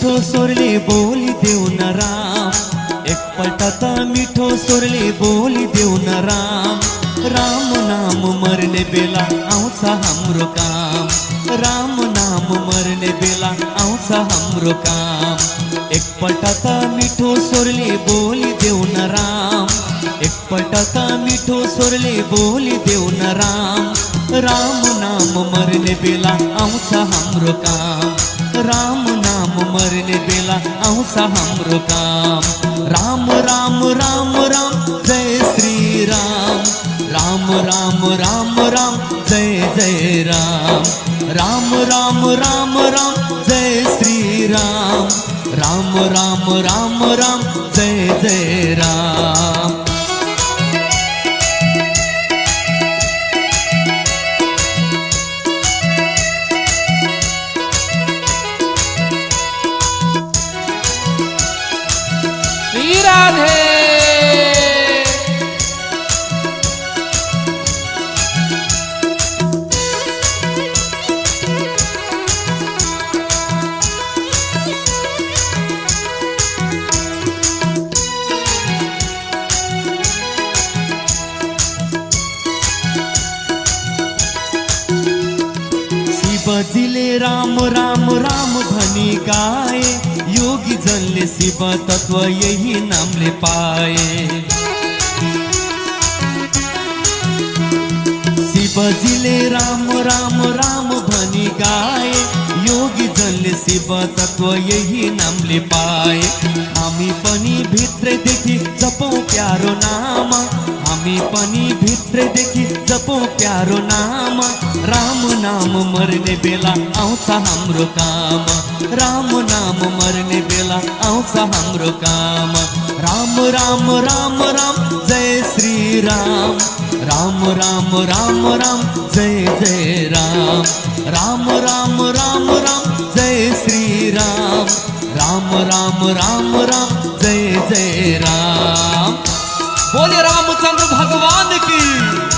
मिठो स्वरले बोली देऊ न राम, एकपल्ट त मिठो स्वरले बोली देऊ न राम। राम नाम मर्ने बेला आउँछ हाम्रो काम, राम नाम मर्ने बेला आउँछ हाम्रो काम। एकपल्ट त मिठो स्वरले बोली देऊ न राम, एकपल्ट त मिठो स्वरले बोली देऊ न राम। राम नाम मर्ने बेला आउँछ हाम्रो काम, राम नाम मर्ने बेला आउँछ हाम्रो काम। राम राम राम राम जय श्री राम, राम राम राम राम जय जय राम। राम राम राम राम जय श्री राम, राम राम राम राम जय जय राम। श्री राधे। शिवजीले राम राम राम भनी गाए, योगी जनले शिव तत्व यही नामले पाए। शिवजीले राम राम राम भनी गाए, योगी जनले शिव तत्व यही नामले पाए। हामी पनि भित्रैदेखि जपौँ प्यारो नाम, हामी पनि भित्रैदेखि जपौँ प्यारो नाम। राम नाम मर्ने बेला आउँछ हाम्रो काम, राम नाम मर्ने बेला आउँछ हाम्रो काम। राम राम राम राम जय श्री राम, राम राम राम राम जय जय राम। राम राम राम राम जय श्री राम, राम राम राम राम जय जय राम। बोले रामचंद्र भगवान की।